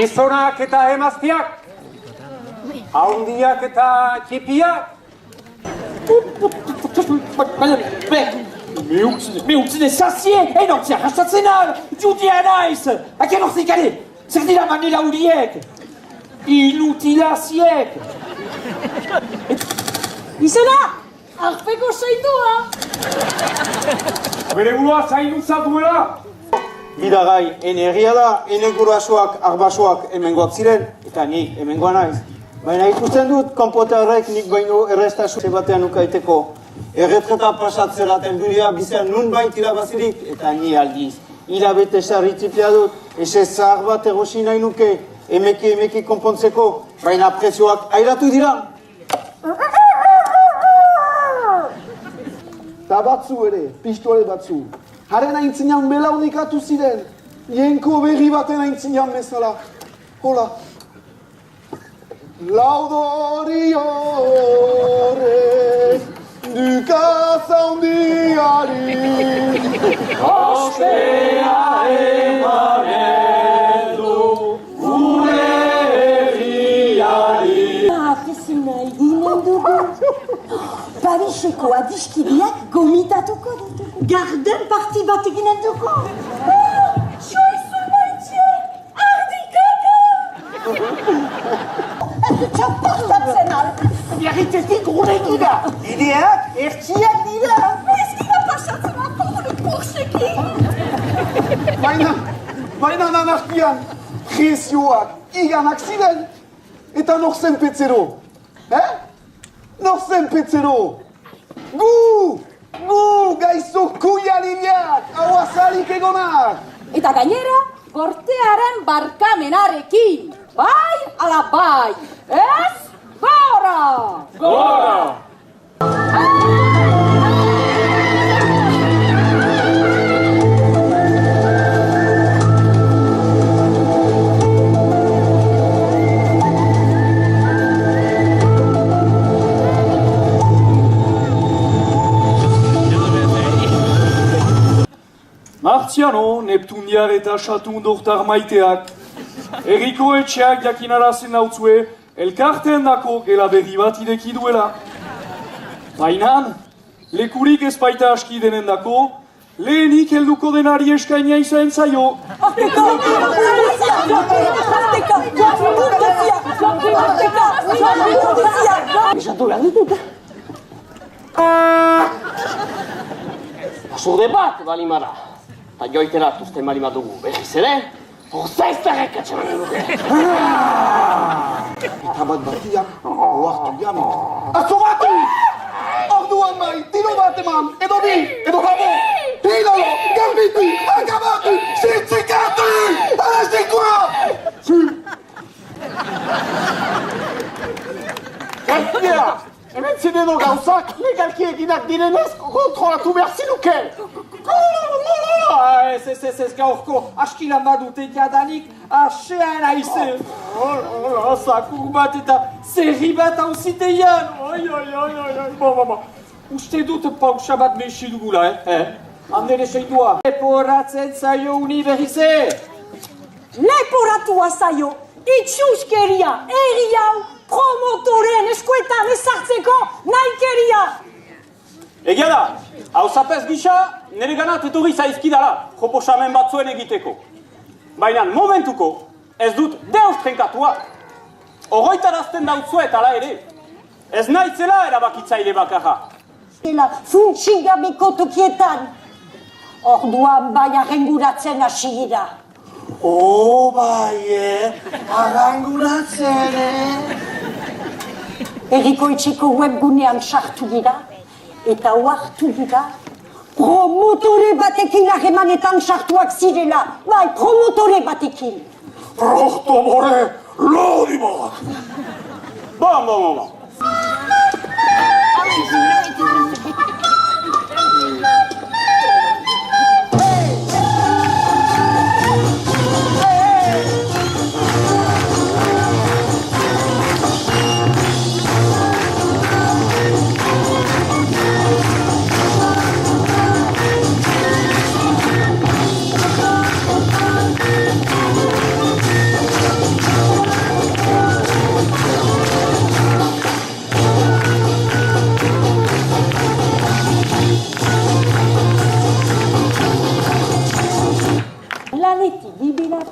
Gizonak eta emaztiak, haundiak eta txipiak. Me utzine zazie, enortzea jastatzen al, judia naiz! Aken orzik, ale, zer dira manera huriek? Inutilaziek! Izena, arpeko zaindua! Bere burua zaindutza duela. Bidagai, ene egia da, ene gurasoak, arbasoak hemengoak ziren, eta ni hemengoa naiz. Baina ikusten dut, konpota horrek nik baino errestasun batean ukaiteko. Erretreta pasatzeraten duria bizean nun bain tirabazirik, eta ni aldiz. Hilabete sarritzipia dut, ese zahar bat egosi nahi nuke, emeki konpontzeko, baina prezioak airatu dira. Ta batzu ere, pistole batzu. Haren aintzinean belaunikatu ziren, jenko berri baten aintzinean bezala. Hola. Laudori horrez, dukaz handiari, ospea emanen du gure herriari. Afizina eginen dugu. Pariseko adiskideak gomitatuko ditugu. Garden parti bat eginen dugu. Joizu maitxe, ardikaka! Txapartatzen al! Biarritzetik gure dira! Ideak, ertxiak dira! Ezkira pasatzen aporde porsekin! Baina nanarkian, prezioak iganak ziren, eta nor zen petzero? Nor zen petzero? Gu, gaizo kuialibiak, hau azalik egonak! Eta gainera, gortearen barkamenarekin! Bai, ala bai! Ez, gora! Gora! Martziano, Neptuniar eta Satun doktar maiteak. Erriko etxeak jakinarazen nautzue, elkarteen dako gela berri bat ideki duela. Bainan, lekurik ez baita aski denen dako, lehenik helduko denari eskainia izaen zaio. Basurde bat, balimara. Eta joitera tuzten balima dugu berriz ere, horzaiztarrek atxemanen duke. Eta bat batian, oartu jamek. Azobatu! Orduan mai, tiro bat eman, edo bi, edo jabo! Pilolo, garbiti, akabatu, zintzikatu! Alazikoa! Gaztia! Hemen zinedo gauzak, legalki eginak direnez, kontrolatu behar zinuke! Ez gaurko, askilan badute jadanik, asean aize. Zakur bat eta zerri bat hauziteian. Uste dut pausa bat mesi dugula, Andere seidua. Leporatzen zaio uniberrize. Leporatua zaio, itxuskeria, erri hau, promotoren eskuetan ezartzeko naikeria. Egia da, hau zapez gisa, nire ganat etorri zaizkidala, proposamen batzuen egiteko. Baina momentuko, ez dut deus trenkatua. Horroitarazten dautzuet ala ere. Ez naitzela erabakitzaile bakarra. Funtsingabeko tokietan. Orduan bai arrenguratzen hasi gira. Bai, arranguratzen, Erriko etxeko webgunean sartu gira, eta oartu gira, promotore batekin harremanetan sartuak zirela, bai, promotore batekin. Rohto more, lodi bat! Bon.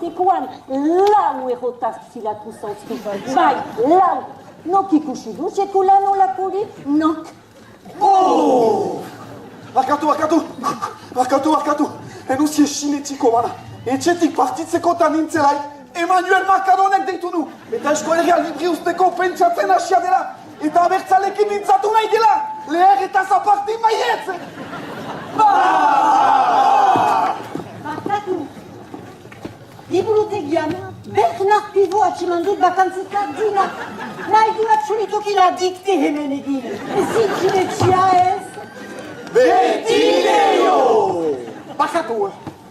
lekuan lau errotaz zilatu zauzkik. Bai, lau. Nok ikusi du, sekula nolakurik? Nok. Barkatu. Enuzi esinetiko bana. Etxetik partitzeko eta nintzelaik, Emmanuel Macadonek deitu du. Eta eskolegia libri usteko pentsatzen hasia dela. Eta abertzalekin mintzatu nahi dela. Leher eta zaparti maietz. Barkatu. Liburutegian, Bernard Pivot atxeman dut bakantzitzak dina. Nahi du absolutokila dikte hemen egin. Ezin jinetxia ez? Betileio!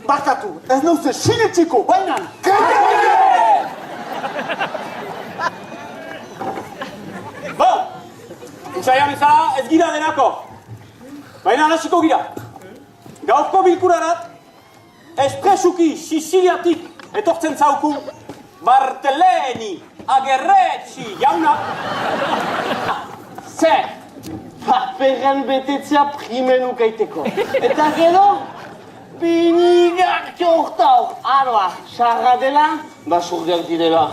Barkatu, ez nauze sinetxiko, bainan! Bon, utsaian ezala ez gira denako. Baina hasiko gira. Gaurko bilkurarat, espresuki Siciliatik etortzen zauku Bartheleni Agerretxi jauna. Zer, paperren betetzea primenuk eiteko. Eta gero, binigarki hortaur. Aroa, sarra dela, basurdeak direla.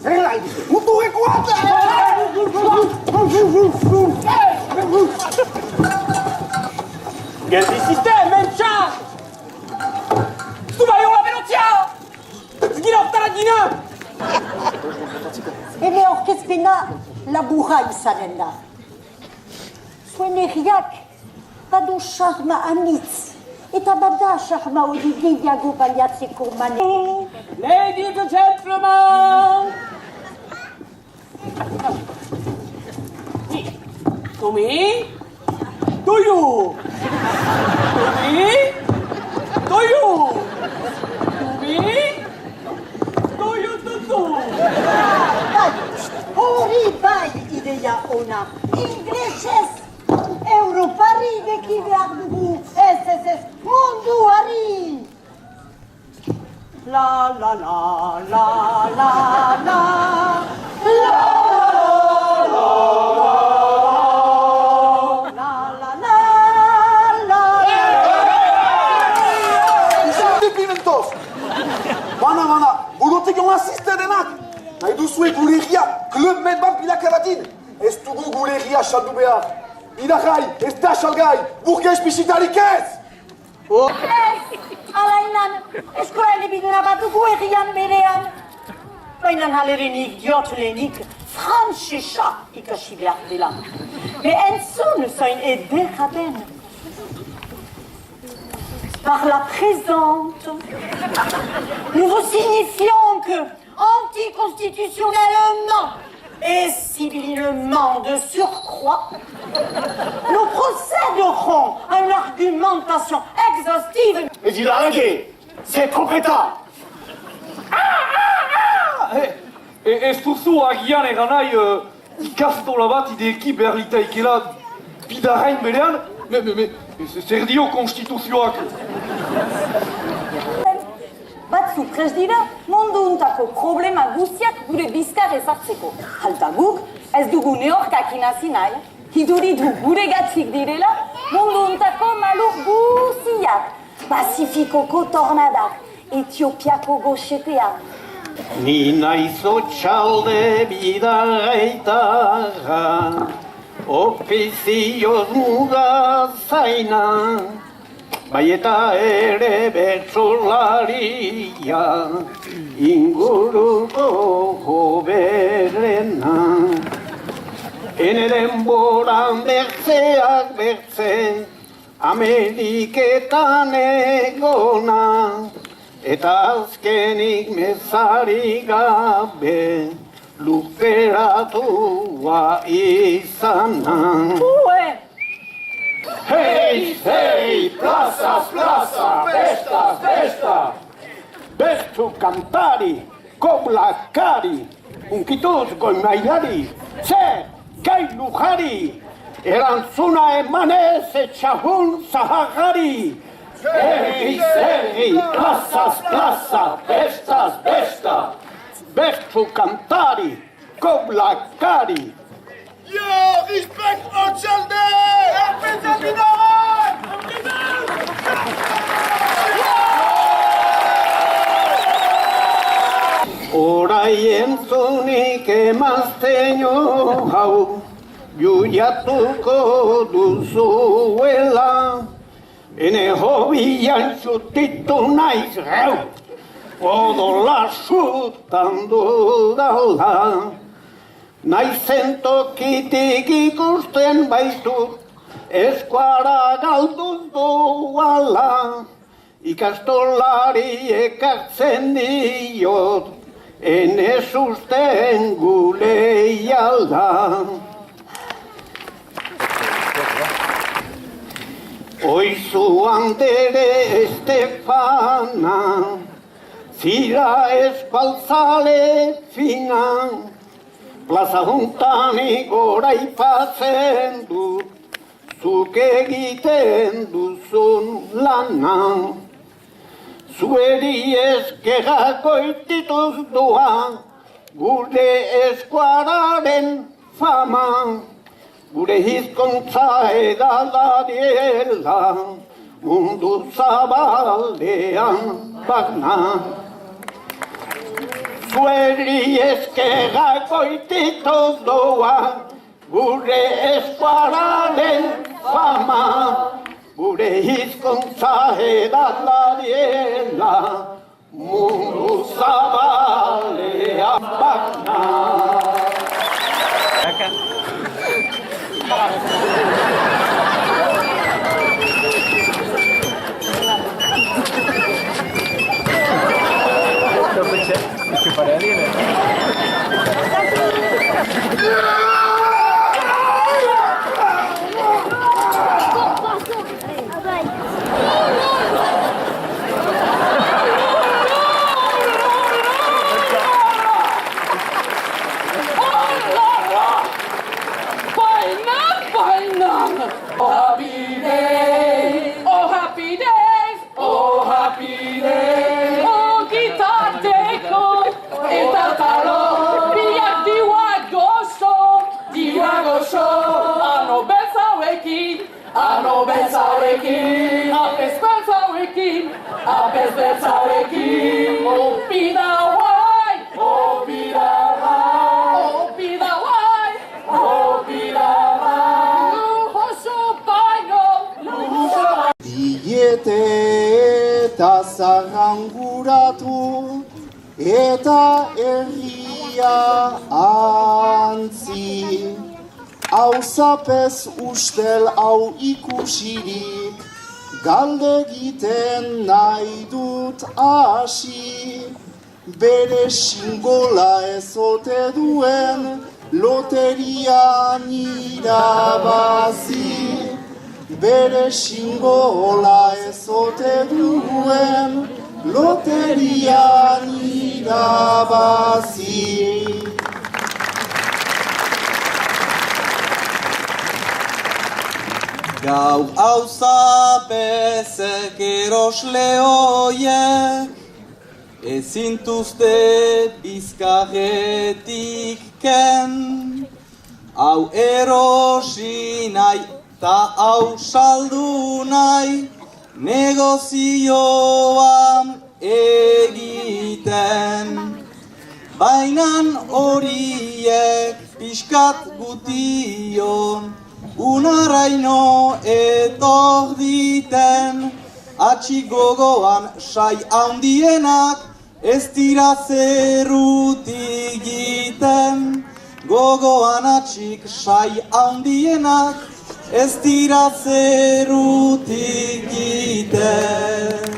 Zerra, mutu ekuat! Geldi sistem, mentxa! Zuba jola berotzea! Ez gira hortara gina! Ele orkezpena laburra izanen da. Zuen herriak badu charma anitz. Eta bada charma hori gehiago baliatzeko mane. Ladies and gentlemen! Tumi? Toyo! Tumi? Toyo! Tumi? Toyo tutu! Bai, hori bai ideia ona. Inglesez, Europari deki behar dugu. Ez, munduari. La la la la la la la Bana, burutik joan asiste denak. Nahi duzue gure herria klub med bat bilakaradin. Ez dugu gure herria saldu behar. Idagai, ez da salgai, burgez bisitarik ez! Alainan, eskola elebiduna bat dugu herrian berean. Baina halerinik diotlenik frantzesa ikasi behar dela. Me entzun zain ederra den. Par la présente, nous vous signifions que, anticonstitutionnellement et civilement de surcroît, nous procéderons à une argumentation exhaustive. Mais il a arrêté. C'est compétent. Ez duzu agian egan nahi ikastola bat ideeki behar litaikela bidarain berean, zer dio konstituzioak? Batzu prest dira, mundu untako problema guztiak gure bizkar ezartzeko. Halta guk, ez dugu neorkak inazi nahi, hiduridu gure gatzik direla, mundu untako malur guztiak. Pasifikoko tornadak, Etiopiako goxeteak. Ni naizo txalde bidaraitarra, ofizioz muga zaina, bai eta ere bertsolaria, inguruko joberena. Ene denboran bertzeak bertze, Ameriketan egona, eta azkenik mezari gabe, luzeratua izana. Hei, plazas, festas, bestu kantari, koblakari, unkituz goimailari, gai lujari, erantzuna emanez etxahun zahagari. Hei, plazas, festas, bestu kantari, koblakari. Yo, respect Ochalde! Erpetze bidarak! nahi entzunik emazteño hau, juiatuko duzuela, ene hobian txutitu naiz gau, odola sutan dudala. Naizen tokitik ikusten baitut, eskuara galduz duala, ikastolari ekartzen diot, enez usten guleiala. Oizu handere Estefana, zira eskualtzale fina, plaza juntanik goraipatzen dut, zuk egiten duzun lana. Zueri eskerrako itituz doa, gure eskuararen fama, gure hizkuntza edadadiela, mundu zabalean bagna. Zueri eskerrako itituz doa, gure eskuararen fama, gure hizkuntza edadadiela, mundu zabalean bagna. Oh happy day, oh happy days, oh happy day. Oh guitar deco, eta talo, biak diwa gosho, ano bezauekin, apes bezauekin, oh pida guai, oh pida guai, oh pida guai, oh pida guai. Diete eta zarranguratu eta herria antzi, hau zapez ustel hau ikusirik, galde egiten nahi dut hasi, bere xingola ezote duen loterian irabazi. Bere xingola ezote duen loterian irabazi. Gau hauzapezek erosle hoiek, ezintuzte bizkarretik ken, hau erosi nahi ta hau saldu nahi, negozioan egiten. Bainan horiek pixkat gution, unaraino etor diten, atxik gogoan sai handienak, ez dira zerrutik giten. Gogoan atxik sai handienak, ez dira zerrutik giten.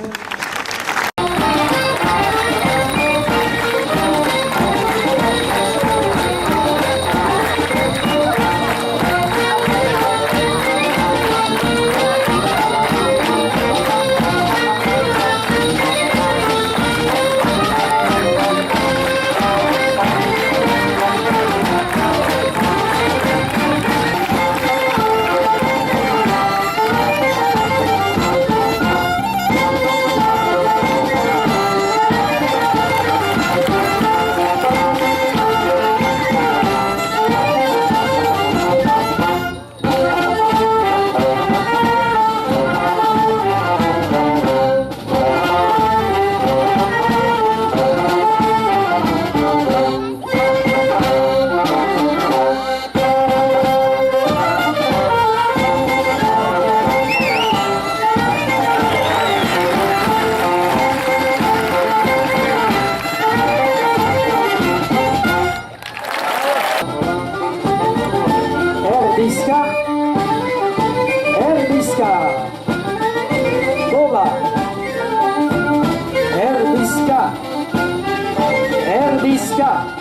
Erdizka. Erdizka. Gola. Erdizka. Erdizka.